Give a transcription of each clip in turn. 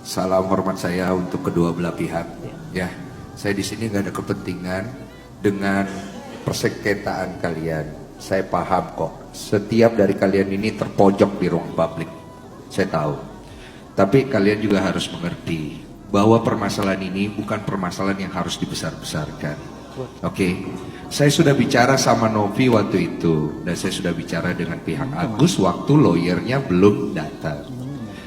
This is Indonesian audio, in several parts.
Salam hormat saya untuk kedua belah pihak. Ya, saya di sini nggak ada kepentingan dengan persengketaan kalian. Saya paham kok. Setiap dari kalian ini terpojok di ruang publik. Saya tahu. Tapi kalian juga harus mengerti bahwa permasalahan ini bukan permasalahan yang harus dibesar-besarkan. Oke, saya sudah bicara sama Novi waktu itu, dan saya sudah bicara dengan pihak Agus waktu lawyernya belum datang.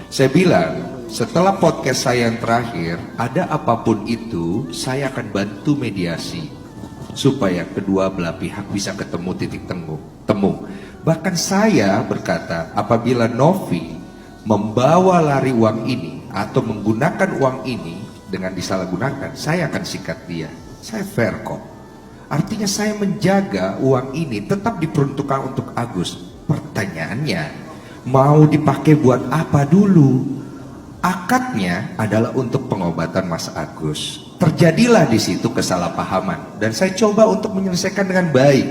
Saya bilang, setelah podcast saya yang terakhir, ada apapun itu, saya akan bantu mediasi supaya kedua belah pihak bisa ketemu titik temu. Bahkan saya berkata, apabila Novi membawa lari uang ini atau menggunakan uang ini dengan disalahgunakan, saya akan sikat dia. Saya fair kok. Artinya saya menjaga uang ini tetap diperuntukkan untuk Agus. Pertanyaannya, mau dipakai buat apa dulu? Akadnya adalah untuk pengobatan Mas Agus. Terjadilah di situ kesalahpahaman dan saya coba untuk menyelesaikan dengan baik.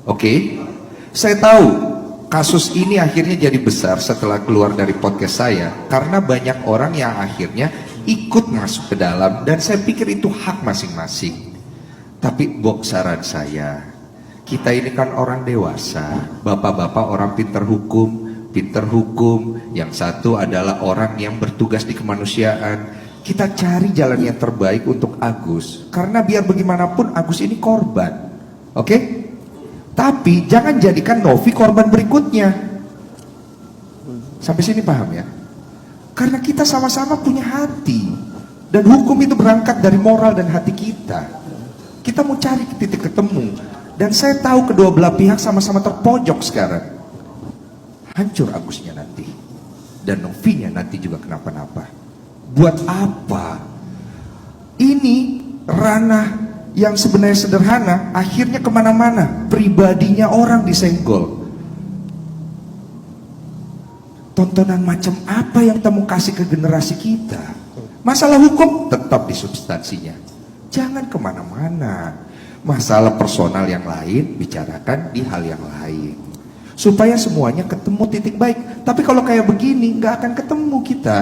Oke? Saya tahu kasus ini akhirnya jadi besar setelah keluar dari podcast saya karena banyak orang yang akhirnya ikut masuk ke dalam dan saya pikir itu hak masing-masing. Tapi saran saya, kita ini kan orang dewasa, bapak-bapak orang pintar hukum, yang satu adalah orang yang bertugas di kemanusiaan. Kita cari jalan yang terbaik untuk Agus, karena biar bagaimanapun Agus ini korban, oke? Tapi jangan jadikan Novi korban berikutnya. Sampai sini paham ya? Karena kita sama-sama punya hati, dan hukum itu berangkat dari moral dan hati kita. Kita mau cari titik ketemu, dan saya tahu kedua belah pihak sama-sama terpojok sekarang. Hancur Agusnya nanti, dan Novinya nanti juga kenapa-napa. Buat apa? Ini ranah yang sebenarnya sederhana, akhirnya kemana-mana. Pribadinya orang disenggol. Tontonan macam apa yang kita mau kasih ke generasi kita? Masalah hukum tetap di substansinya. Jangan kemana-mana. Masalah personal yang lain, bicarakan di hal yang lain. Supaya semuanya ketemu titik baik. Tapi kalau kayak begini, nggak akan ketemu kita.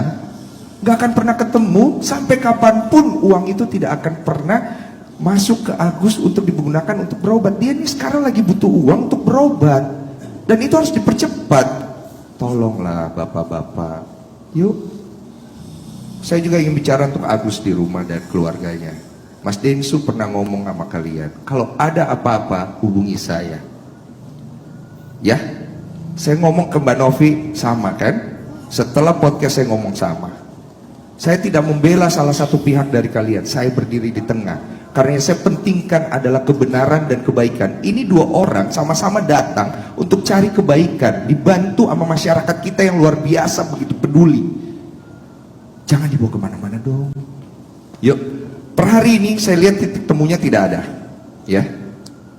Nggak akan pernah ketemu, sampai kapanpun uang itu tidak akan pernah masuk ke Agus untuk digunakan untuk berobat. Dia ini sekarang lagi butuh uang untuk berobat. Dan itu harus dipercepat. Tolonglah bapak-bapak. Yuk. Saya juga ingin bicara untuk Agus di rumah dan keluarganya. Mas Densu pernah ngomong sama kalian, kalau ada apa-apa hubungi saya. Ya, saya ngomong ke Mbak Novi sama kan? Setelah podcast saya ngomong sama. Saya tidak membela salah satu pihak dari kalian, saya berdiri di tengah. Karena yang saya pentingkan adalah kebenaran dan kebaikan. Ini dua orang sama-sama datang untuk cari kebaikan, dibantu sama masyarakat kita yang luar biasa begitu peduli. Jangan dibawa kemana-mana dong. Yuk. Per hari ini saya lihat titik temunya tidak ada, ya.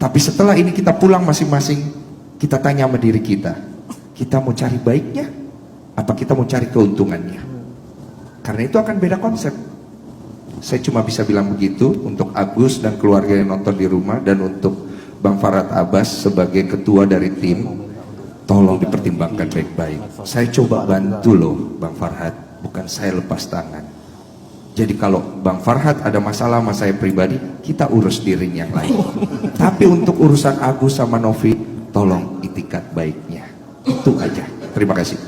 Tapi setelah ini kita pulang masing-masing, kita tanya sama diri kita mau cari baiknya, apa kita mau cari keuntungannya? Karena itu akan beda konsep. Saya cuma bisa bilang begitu untuk Agus dan keluarga yang nonton di rumah, dan untuk Bang Farhad Abbas sebagai ketua dari tim, tolong dipertimbangkan baik-baik. Saya coba bantu loh Bang Farhad, bukan saya lepas tangan. Jadi kalau Bang Farhad ada masalah sama saya pribadi, kita urus diri yang lain. Tapi untuk urusan Agus sama Novi, tolong itikat baiknya. Itu aja. Terima kasih.